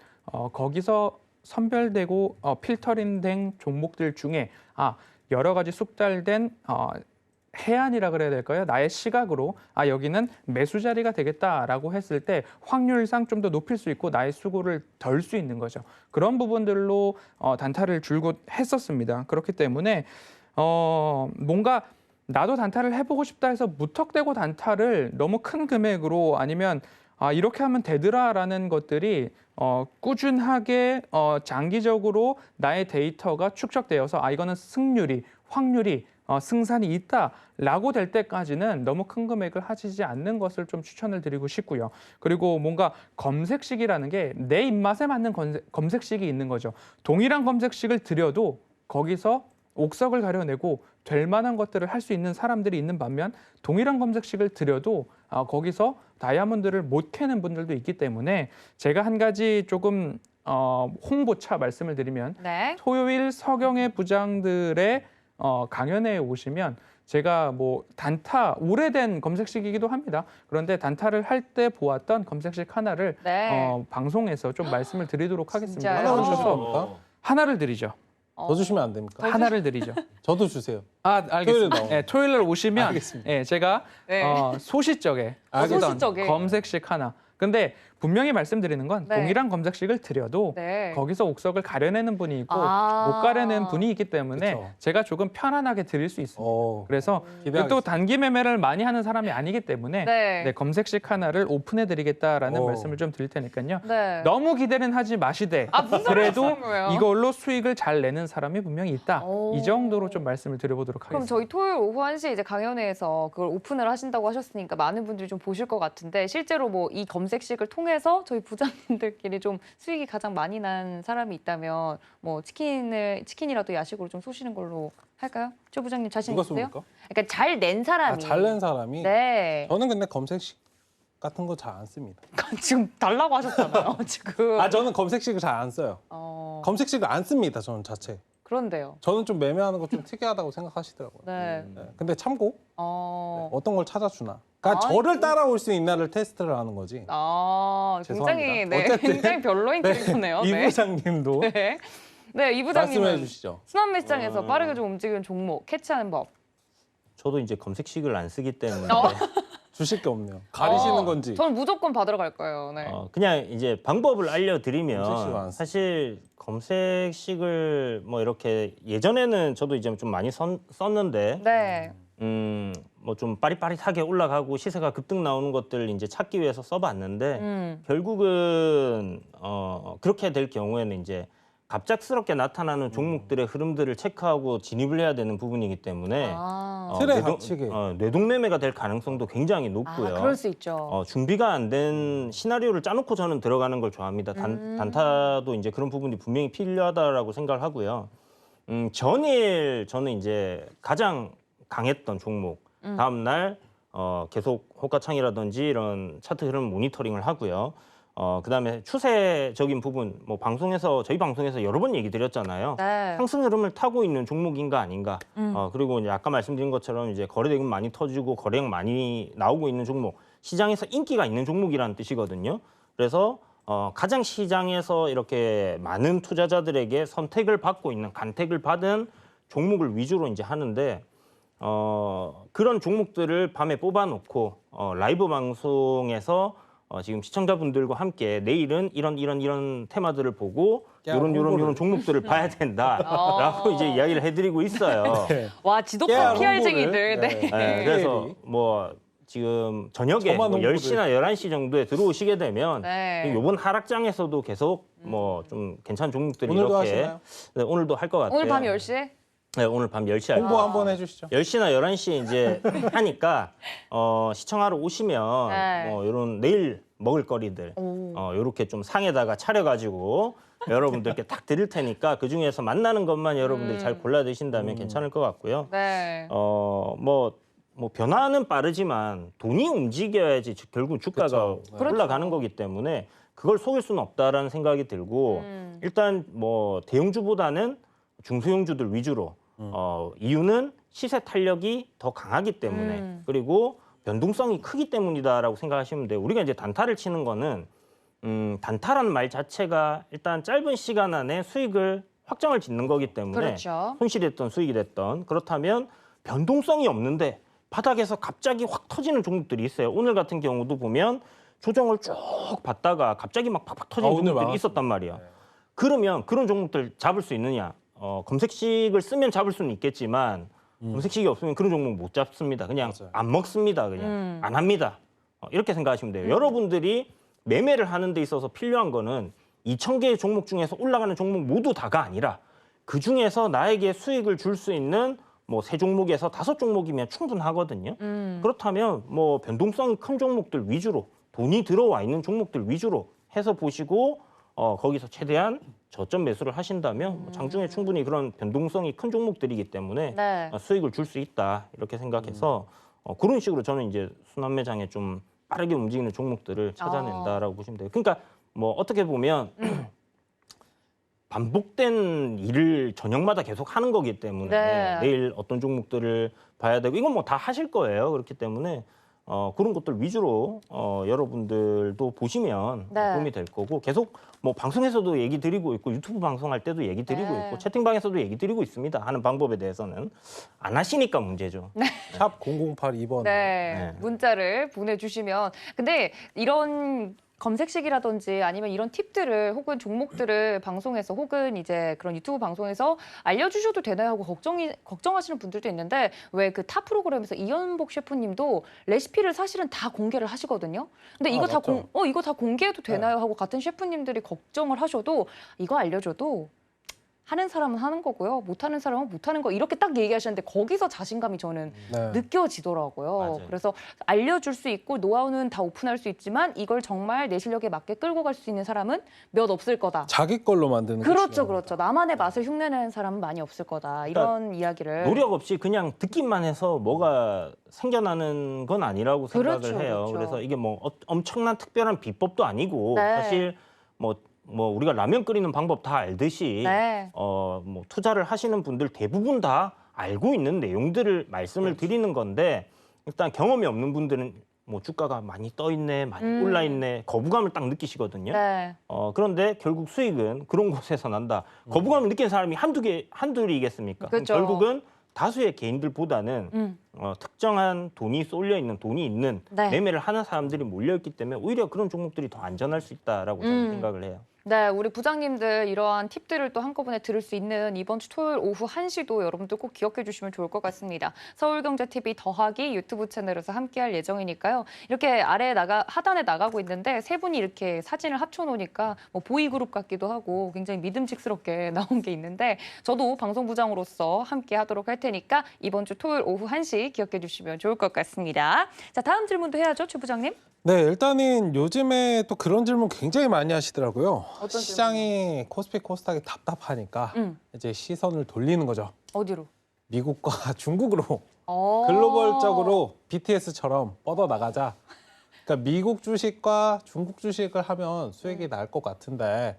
거기서 선별되고 필터링된 종목들 중에 여러 가지 숙달된 해안이라 그래야 될까요? 나의 시각으로 여기는 매수 자리가 되겠다라고 했을 때 확률상 좀 더 높일 수 있고 나의 수고를 덜 수 있는 거죠. 그런 부분들로 단타를 줄곧 했었습니다. 그렇기 때문에 뭔가 나도 단타를 해보고 싶다 해서 무턱대고 단타를 너무 큰 금액으로 아니면 이렇게 하면 되더라라는 것들이 꾸준하게 장기적으로 나의 데이터가 축적되어서 이거는 승률이 확률이 승산이 있다라고 될 때까지는 너무 큰 금액을 하시지 않는 것을 좀 추천을 드리고 싶고요. 그리고 뭔가 검색식이라는 게 내 입맛에 맞는 검색식이 있는 거죠. 동일한 검색식을 들여도 거기서 옥석을 가려내고 될 만한 것들을 할 수 있는 사람들이 있는 반면 동일한 검색식을 들여도 거기서 다이아몬드를 못 캐는 분들도 있기 때문에 제가 한 가지 조금 홍보차 말씀을 드리면 네. 토요일 서경의 부장들의 강연회에 오시면 제가 뭐 단타 오래된 검색식이기도 합니다. 그런데 단타를 할 때 보았던 검색식 하나를 네. 방송에서 좀 말씀을 드리도록 하겠습니다. 진짜요? 하나만 그래서 주시면 됩니까? 하나를 드리죠. 더 주시면 안 됩니까? 하나를 드리죠. 저도 주세요. 알겠습니다. 토요일에 나오는. 네, 토요일 날 오시면 알겠습니다. 제가 네. 소시적에 알겠습니다. 소시적에. 검색식 하나. 근데 분명히 말씀드리는 건 네. 동일한 검색식을 드려도 네. 거기서 옥석을 가려내는 분이 있고 아. 못 가려내는 분이 있기 때문에 그쵸. 제가 조금 편안하게 드릴 수 있습니다. 그래서 기대하겠습니다. 또 단기 매매를 많이 하는 사람이 아니기 때문에 네. 검색식 하나를 오픈해드리겠다라는 오. 말씀을 좀 드릴 테니까요. 네. 너무 기대는 하지 마시되 무슨 소리 그래도 하시는 거예요? 이걸로 수익을 잘 내는 사람이 분명히 있다. 오. 이 정도로 좀 말씀을 드려보도록 그럼 하겠습니다. 저희 토요일 오후 1시 이제 강연회에서 그걸 오픈을 하신다고 하셨으니까 많은 분들이 좀 보실 것 같은데 실제로 뭐 이 검색식을 통해서 저희 부장님들끼리 좀 수익이 가장 많이 난 사람이 있다면 뭐 치킨이라도 야식으로 좀 쏘시는 걸로 할까요? 조 부장님 자신 누가 있으세요? 쏩니까? 그러니까 잘 낸 사람이. 잘 낸 사람이. 네. 저는 근데 검색식 같은 거 잘 안 씁니다. 지금 달라고 하셨잖아요. 지금. 저는 검색식을 잘 안 써요. 검색식을 안 씁니다. 저는 자체. 그런데요. 저는 좀 매매하는 거 좀 특이하다고 생각하시더라고요. 네. 네. 근데 참고 어. 어떤 걸 찾아주나. 그러니까 아, 저를 따라올 수 있나를 테스트를 하는 거지. 아, 굉장히 죄송합니다. 네, 어쨌든. 굉장히 별로인 캐릭터네요. 이 네. 부장님도 네. 네, 이 부장님은 말씀해 주시죠. 순환매 시장에서 빠르게 좀 움직이는 종목 캐치하는 법. 저도 이제 검색식을 안 쓰기 때문에 주실 게 없네요. 가리시는 건지. 저는 무조건 받으러 갈 거예요. 네. 그냥 이제 방법을 검색식을 안 알려드리면 써. 사실 검색식을 뭐 이렇게 예전에는 저도 이제 좀 많이 썼는데 네. 뭐 좀 빠릿빠릿하게 올라가고 시세가 급등 나오는 것들 이제 찾기 위해서 써봤는데 결국은 그렇게 될 경우에는 이제 갑작스럽게 나타나는 종목들의 흐름들을 체크하고 진입을 해야 되는 부분이기 때문에 아, 틀에 갇히게. 뇌동매매가 될 가능성도 굉장히 높고요. 그럴 수 있죠. 준비가 안 된 시나리오를 짜놓고 저는 들어가는 걸 좋아합니다. 단타도 이제 그런 부분이 분명히 필요하다라고 생각을 하고요. 전일 저는 이제 가장 강했던 종목 다음 날 계속 호가창이라든지 이런 차트 흐름 모니터링을 하고요. 그다음에 추세적인 부분 뭐 방송에서 저희 방송에서 여러 번 얘기 드렸잖아요. 네. 상승 흐름을 타고 있는 종목인가 아닌가. 그리고 이제 아까 말씀드린 것처럼 이제 거래대금 많이 터지고 거래량 많이 나오고 있는 종목, 시장에서 인기가 있는 종목이라는 뜻이거든요. 그래서 가장 시장에서 이렇게 많은 투자자들에게 선택을 받고 있는 간택을 받은 종목을 위주로 이제 하는데 그런 종목들을 밤에 뽑아놓고 라이브 방송에서 지금 시청자분들과 함께 내일은 이런 테마들을 보고 이런 종목들을 봐야 된다라고 이제 이야기를 해드리고 있어요. 네. 와, 지독한 깨알 PR쟁이들. 홍보를, 네. 네, 그래서 뭐 지금 저녁에 저만 뭐 홍보를. 10시나 11시 정도에 들어오시게 되면 네. 이번 하락장에서도 계속 뭐 좀 괜찮은 종목들이 오늘도 이렇게 하시나요? 네, 오늘도 할 것 같아요. 오늘 밤 10시에? 네, 오늘 밤 10시 할 홍보 거예요. 한번 해주시죠. 10시나 11시에 이제 하니까 시청하러 오시면 네. 뭐 이런 내일 먹을 거리들 요렇게 좀 상에다가 차려가지고 여러분들께 딱 드릴 테니까 그 중에서 만나는 것만 여러분들이 잘 골라 드신다면 괜찮을 것 같고요. 네. 뭐 변화는 빠르지만 돈이 움직여야지 결국 주가가 그쵸. 올라가는 거기 때문에 그걸 속일 수는 없다라는 생각이 들고 일단 뭐 대형주보다는 중소형주들 위주로 이유는 시세 탄력이 더 강하기 때문에 그리고 변동성이 크기 때문이다라고 생각하시면 돼요. 우리가 이제 단타를 치는 거는 단타라는 말 자체가 일단 짧은 시간 안에 수익을 확정을 짓는 거기 때문에 그렇죠. 손실이 됐던 수익이 됐던 그렇다면 변동성이 없는데 바닥에서 갑자기 확 터지는 종목들이 있어요. 오늘 같은 경우도 보면 조정을 쭉 받다가 갑자기 막 팍팍 터지는 오늘 종목들이 많았습니다. 있었단 말이야. 그러면 그런 종목들 잡을 수 있느냐? 검색식을 쓰면 잡을 수는 있겠지만 검색식이 없으면 그런 종목 못 잡습니다. 그냥 맞아요. 안 먹습니다. 그냥 안 합니다. 이렇게 생각하시면 돼요. 여러분들이 매매를 하는 데 있어서 필요한 거는 2,000개의 종목 중에서 올라가는 종목 모두 다가 아니라 그 중에서 나에게 수익을 줄 수 있는 뭐 3종목에서 5종목이면 충분하거든요. 그렇다면 뭐 변동성이 큰 종목들 위주로 돈이 들어와 있는 종목들 위주로 해서 보시고 거기서 최대한 저점 매수를 하신다면 뭐 장중에 충분히 그런 변동성이 큰 종목들이기 때문에 네. 수익을 줄 수 있다 이렇게 생각해서 그런 식으로 저는 이제 순환매장에 좀 빠르게 움직이는 종목들을 찾아낸다라고 보시면 돼요. 그러니까 뭐 어떻게 보면 반복된 일을 저녁마다 계속 하는 거기 때문에 네. 내일 어떤 종목들을 봐야 되고 이건 뭐 다 하실 거예요. 그렇기 때문에 그런 것들 위주로 여러분들도 보시면 네. 도움이 될 거고 계속 뭐 방송에서도 얘기 드리고 있고 유튜브 방송할 때도 얘기 드리고 네. 있고 채팅방에서도 얘기 드리고 있습니다. 하는 방법에 대해서는 안 하시니까 문제죠. 샵 0082번. 네. 네. 문자를 보내주시면. 근데 이런 검색식이라든지 아니면 이런 팁들을 혹은 종목들을 방송에서 혹은 이제 그런 유튜브 방송에서 알려주셔도 되나요 하고 걱정하시는 분들도 있는데 왜 그 타 프로그램에서 이연복 셰프님도 레시피를 사실은 다 공개를 하시거든요. 근데 이거 다 맞죠. 이거 다 공개해도 되나요 하고 같은 셰프님들이 걱정을 하셔도 이거 알려줘도 하는 사람은 하는 거고요. 못하는 사람은 못하는 거 이렇게 딱 얘기하시는데 거기서 자신감이 저는 네. 느껴지더라고요. 맞아요. 그래서 알려줄 수 있고 노하우는 다 오픈할 수 있지만 이걸 정말 내 실력에 맞게 끌고 갈 수 있는 사람은 몇 없을 거다. 자기 걸로 만드는 게 그렇죠, 중요합니다. 그렇죠. 나만의 맛을 흉내내는 사람은 많이 없을 거다. 이런 이야기를. 노력 없이 그냥 듣기만 해서 뭐가 생겨나는 건 아니라고 생각을 그렇죠, 해요. 그렇죠. 그래서 이게 뭐 엄청난 특별한 비법도 아니고 네. 사실 뭐 뭐 우리가 라면 끓이는 방법 다 알듯이 네. 뭐 투자를 하시는 분들 대부분 다 알고 있는 내용들을 말씀을 드리는 건데 일단 경험이 없는 분들은 뭐 주가가 많이 떠 있네, 많이 올라 있네, 거부감을 딱 느끼시거든요. 네. 그런데 결국 수익은 그런 곳에서 난다. 거부감을 느끼는 사람이 한둘이겠습니까? 그럼 그렇죠. 결국은 다수의 개인들보다는 특정한 돈이 쏠려 있는 돈이 있는 네. 매매를 하는 사람들이 몰려 있기 때문에 오히려 그런 종목들이 더 안전할 수 있다라고 저는 생각을 해요. 네, 우리 부장님들 이러한 팁들을 또 한꺼번에 들을 수 있는 이번 주 토요일 오후 1시도 여러분들 꼭 기억해 주시면 좋을 것 같습니다. 서울경제TV 더하기 유튜브 채널에서 함께할 예정이니까요. 이렇게 하단에 나가고 있는데 세 분이 이렇게 사진을 합쳐놓으니까 뭐 보이그룹 같기도 하고 굉장히 믿음직스럽게 나온 게 있는데 저도 방송부장으로서 함께 하도록 할 테니까 이번 주 토요일 오후 1시 기억해 주시면 좋을 것 같습니다. 자, 다음 질문도 해야죠, 최 부장님. 네, 일단은 요즘에 또 그런 질문 굉장히 많이 하시더라고요. 어떤 시장이 코스피 코스닥이 답답하니까 이제 시선을 돌리는 거죠. 어디로? 미국과 중국으로 어. 글로벌적으로 BTS처럼 뻗어나가자. 그러니까 미국 주식과 중국 주식을 하면 수익이 날 것 같은데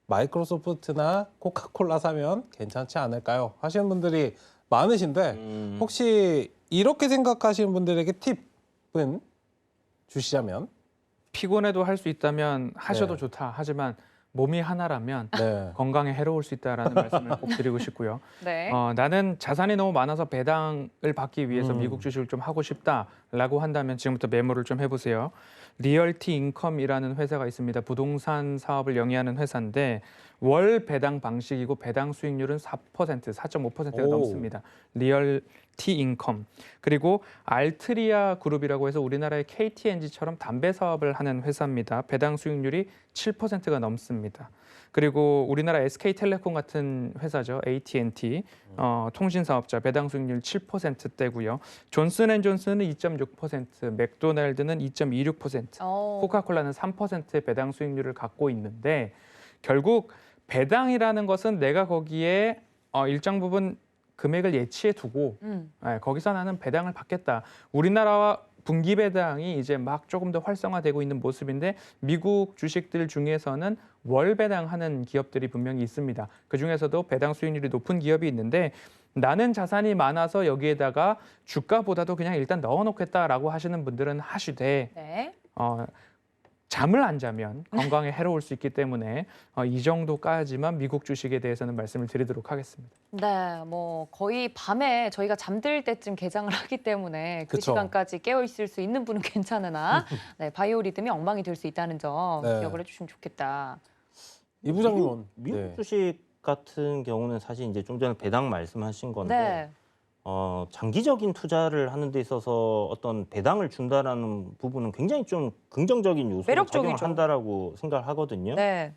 마이크로소프트나 코카콜라 사면 괜찮지 않을까요? 하시는 분들이 많으신데 혹시 이렇게 생각하시는 분들에게 팁은 주시자면? 피곤해도 할 수 있다면 하셔도 네. 좋다. 하지만 몸이 하나라면 네. 건강에 해로울 수 있다라는 말씀을 꼭 드리고 싶고요. 네. 나는 자산이 너무 많아서 배당을 받기 위해서 미국 주식을 좀 하고 싶다라고 한다면 지금부터 메모를 좀 해보세요. 리얼티 인컴이라는 회사가 있습니다. 부동산 사업을 영위하는 회사인데 월 배당 방식이고 배당 수익률은 4.5%가 오. 넘습니다. 리얼티 인컴. 그리고 알트리아 그룹이라고 해서 우리나라의 KTNG처럼 담배 사업을 하는 회사입니다. 배당 수익률이 7%가 넘습니다. 그리고 우리나라 SK텔레콤 같은 회사죠. AT&T 통신 사업자 배당 수익률 7%대고요. 존슨앤존슨은 2.6%, 맥도날드는 2.26%, 코카콜라는 3%의 배당 수익률을 갖고 있는데 결국 배당이라는 것은 내가 거기에 일정 부분 금액을 예치해 두고 거기서 나는 배당을 받겠다. 우리나라와 분기 배당이 이제 막 조금 더 활성화되고 있는 모습인데 미국 주식들 중에서는 월 배당하는 기업들이 분명히 있습니다. 그중에서도 배당 수익률이 높은 기업이 있는데 나는 자산이 많아서 여기에다가 주가보다도 그냥 일단 넣어놓겠다라고 하시는 분들은 하시되 네. 잠을 안 자면 건강에 해로울 수 있기 때문에 이 정도까지만 미국 주식에 대해서는 말씀을 드리도록 하겠습니다. 네, 뭐 거의 밤에 저희가 잠들 때쯤 개장을 하기 때문에 그 그쵸. 시간까지 깨어 있을 수 있는 분은 괜찮으나 네, 바이오리듬이 엉망이 될 수 있다는 점 네. 기억을 해주시면 좋겠다. 이 부장님은 미국 네. 주식 같은 경우는 사실 이제 좀 전에 배당 말씀하신 건데 네, 장기적인 투자를 하는 데 있어서 어떤 배당을 준다라는 부분은 굉장히 좀 긍정적인 요소로 매력적이죠. 작용한다라고 생각을 하거든요. 네,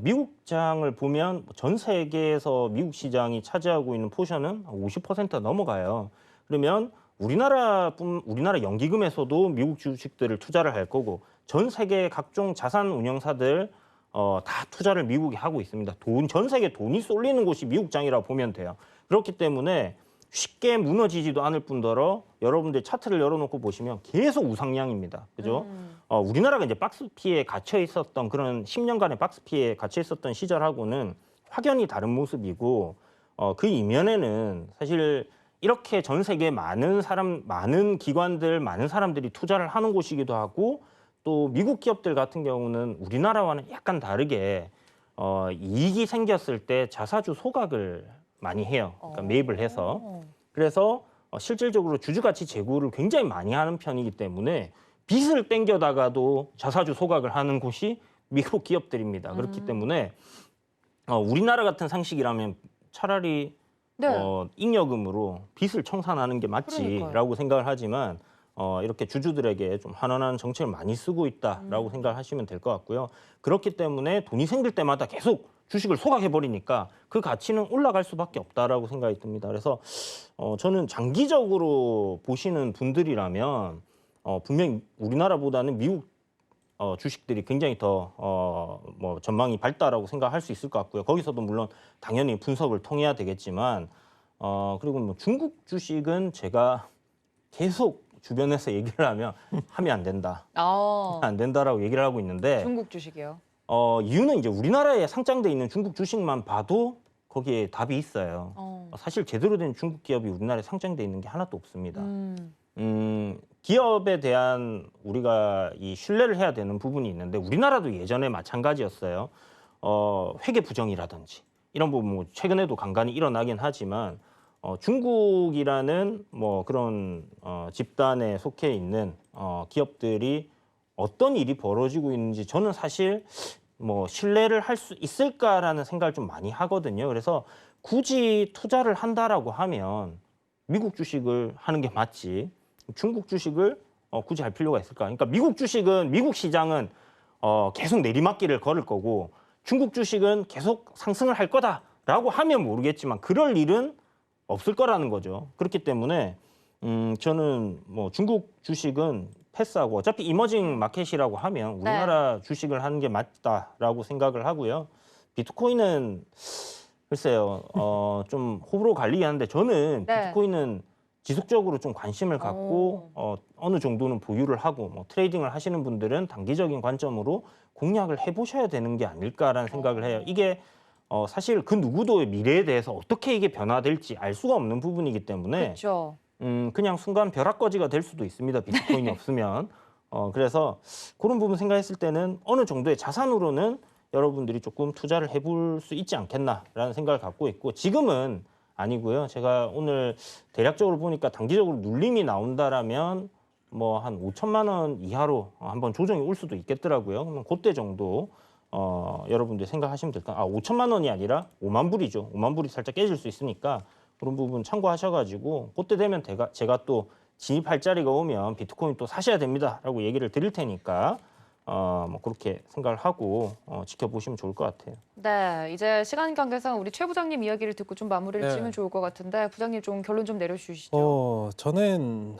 미국장을 보면 전 세계에서 미국 시장이 차지하고 있는 포션은 50%가 넘어가요. 그러면 우리나라 연기금에서도 미국 주식들을 투자를 할 거고 전 세계 각종 자산 운용사들 다 투자를 미국에 하고 있습니다. 전 세계 돈이 쏠리는 곳이 미국장이라고 보면 돼요. 그렇기 때문에 쉽게 무너지지도 않을 뿐더러 여러분들 차트를 열어놓고 보시면 계속 우상향입니다. 그죠? 우리나라가 이제 박스피에 갇혀 있었던 그런 10년간의 박스피에 갇혀 있었던 시절하고는 확연히 다른 모습이고 그 이면에는 사실 이렇게 전 세계 많은 기관들, 많은 사람들이 투자를 하는 곳이기도 하고 또 미국 기업들 같은 경우는 우리나라와는 약간 다르게 이익이 생겼을 때 자사주 소각을 많이 해요. 그러니까 매입을 해서. 그래서 실질적으로 주주가치 제고를 굉장히 많이 하는 편이기 때문에 빚을 땡겨다가도 자사주 소각을 하는 곳이 미국 기업들입니다. 그렇기 때문에 우리나라 같은 상식이라면 차라리 네. 잉여금으로 빚을 청산하는 게 맞지라고 그러니까요. 생각을 하지만 이렇게 주주들에게 좀 환원하는 정책을 많이 쓰고 있다라고 생각하시면 될 것 같고요. 그렇기 때문에 돈이 생길 때마다 계속 주식을 소각해버리니까 그 가치는 올라갈 수밖에 없다라고 생각이 듭니다. 그래서 저는 장기적으로 보시는 분들이라면 분명히 우리나라보다는 미국 주식들이 굉장히 더 뭐 전망이 밝다라고 생각할 수 있을 것 같고요. 거기서도 물론 당연히 분석을 통해야 되겠지만 그리고 뭐 중국 주식은 제가 계속 주변에서 얘기를 하면 안 된다. 안 된다라고 얘기를 하고 있는데 중국 주식이요. 이유는 이제 우리나라에 상장돼 있는 중국 주식만 봐도 거기에 답이 있어요. 사실 제대로 된 중국 기업이 우리나라에 상장돼 있는 게 하나도 없습니다. 기업에 대한 우리가 이 신뢰를 해야 되는 부분이 있는데 우리나라도 예전에 마찬가지였어요. 회계 부정이라든지 이런 부분 뭐 최근에도 간간히 일어나긴 하지만 중국이라는 뭐 그런 집단에 속해 있는 기업들이 어떤 일이 벌어지고 있는지 저는 사실 뭐 신뢰를 할 수 있을까라는 생각을 좀 많이 하거든요. 그래서 굳이 투자를 한다라고 하면 미국 주식을 하는 게 맞지 중국 주식을 굳이 할 필요가 있을까? 그러니까 미국 주식은 미국 시장은 계속 내리막길을 걸을 거고 중국 주식은 계속 상승을 할 거다라고 하면 모르겠지만 그럴 일은 없을 거라는 거죠. 그렇기 때문에 저는 뭐 중국 주식은 패스하고 어차피 이머징 마켓이라고 하면 우리나라 주식을 하는 게 맞다라고 생각을 하고요. 비트코인은 글쎄요, 좀 호불호 갈리긴 하는데 저는 비트코인은 지속적으로 좀 관심을 갖고 어느 정도는 보유를 하고 뭐 트레이딩을 하시는 분들은 단기적인 관점으로 공략을 해보셔야 되는 게 아닐까라는 생각을 해요. 이게 사실 그 누구도 미래에 대해서 어떻게 이게 변화될지 알 수가 없는 부분이기 때문에 그렇죠. 그냥 순간 벼락거지가 될 수도 있습니다. 비트코인이 없으면. 그래서 그런 부분 생각했을 때는 어느 정도의 자산으로는 여러분들이 조금 투자를 해볼 수 있지 않겠나라는 생각을 갖고 있고 지금은 아니고요. 제가 오늘 대략적으로 보니까 단기적으로 눌림이 나온다라면 뭐 한 5천만 원 이하로 한번 조정이 올 수도 있겠더라고요. 그러면 그때 정도 여러분들 생각하시면 될까? 5천만 원이 아니라 5만 불이죠. 5만 불이 살짝 깨질 수 있으니까 그런 부분 참고하셔가지고 그때 되면 제가 또 진입할 자리가 오면 비트코인 또 사셔야 됩니다라고 얘기를 드릴 테니까 뭐 그렇게 생각을 하고 지켜보시면 좋을 것 같아요. 네, 이제 시간 관계상 우리 최 부장님 이야기를 듣고 좀 마무리를 지으면 좋을 것 같은데 부장님 좀 결론 좀 내려주시죠. 저는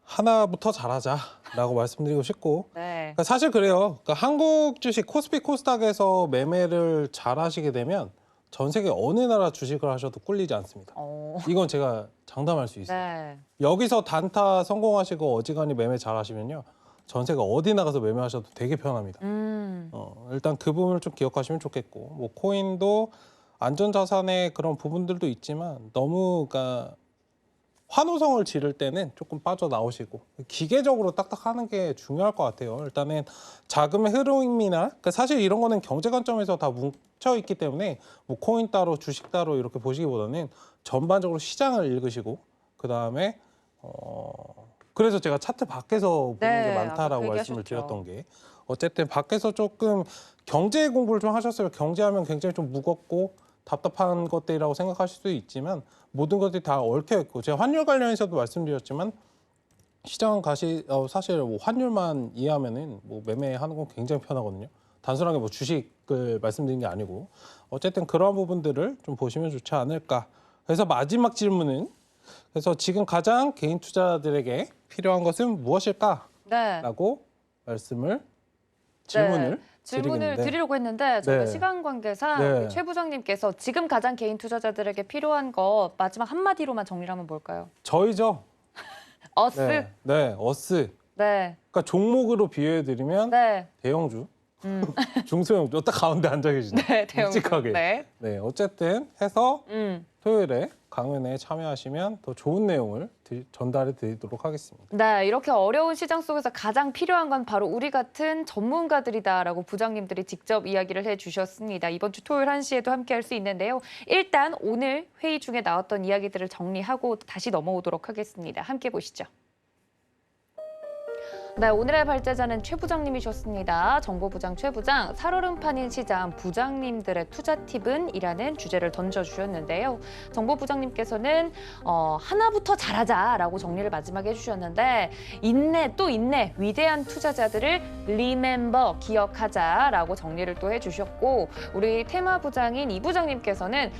하나부터 잘하자라고 말씀드리고 싶고 네. 그러니까 사실 그래요. 그러니까 한국 주식 코스피 코스닥에서 매매를 잘하시게 되면 전 세계 어느 나라 주식을 하셔도 꿀리지 않습니다. 이건 제가 장담할 수 있어요. 네. 여기서 단타 성공하시고 어지간히 매매 잘하시면요. 전 세계 어디 나가서 매매하셔도 되게 편합니다. 일단 그 부분을 좀 기억하시면 좋겠고 뭐 코인도 안전자산의 그런 부분들도 있지만 너무 그러니까 환호성을 지를 때는 조금 빠져나오시고 기계적으로 딱딱하는 게 중요할 것 같아요. 일단은 자금의 흐름이나 그러니까 사실 이런 거는 경제 관점에서 다 뭉쳐 있기 때문에 뭐 코인 따로 주식 따로 이렇게 보시기보다는 전반적으로 시장을 읽으시고 그다음에 그래서 제가 차트 밖에서 보는 게 많다라고 말씀을 드렸던 게 어쨌든 밖에서 조금 경제 공부를 좀 하셨어요. 경제하면 굉장히 좀 무겁고 답답한 것들이라고 생각하실 수도 있지만 모든 것들이 다 얽혀 있고 제가 환율 관련해서도 말씀드렸지만 시장 사실 뭐 환율만 이해하면은 뭐 매매하는 건 굉장히 편하거든요. 단순하게 뭐 주식을 말씀드린 게 아니고 어쨌든 그러한 부분들을 좀 보시면 좋지 않을까. 그래서 마지막 질문은 그래서 지금 가장 개인 투자자들에게 필요한 것은 무엇일까? 라고 질문을 드리려고 했는데 저희가 시간 관계상 최 부장님께서 지금 가장 개인 투자자들에게 필요한 것 마지막 한마디로만 정리를 하면 뭘까요? 저희죠. 어스? 네, 어스. 네. 그러니까 종목으로 비유해드리면 대형주, 중소형주 딱 가운데 앉아 계시네. 네, 대형주. 묵직하게. 네, 어쨌든 해서 토요일에 강연에 참여하시면 더 좋은 내용을 전달해 드리도록 하겠습니다. 네, 이렇게 어려운 시장 속에서 가장 필요한 건 바로 우리 같은 전문가들이다라고 부장님들이 직접 이야기를 해주셨습니다. 이번 주 토요일 1시에도 함께할 수 있는데요. 일단 오늘 회의 중에 나왔던 이야기들을 정리하고 다시 넘어오도록 하겠습니다. 함께 보시죠. 네, 오늘의 발제자는 최 부장님이셨습니다. 정보부장 최 부장, 살얼음 파는 시장 부장님들의 투자 팁은? 이라는 주제를 던져주셨는데요. 정보부장님께서는 하나부터 잘하자라고 정리를 마지막에 해주셨는데 인내 또 인내, 위대한 투자자들을 remember, 기억하자라고 정리를 또 해주셨고 우리 테마부장인 이 부장님께서는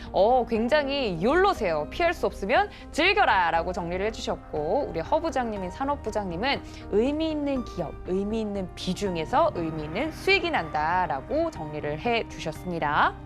굉장히 욜로세요. 피할 수 없으면 즐겨라라고 정리를 해주셨고 우리 허 부장님인 산업부장님은 의미 있는 기업, 의미 있는 비중에서 의미 있는 수익이 난다라고 정리를 해주셨습니다.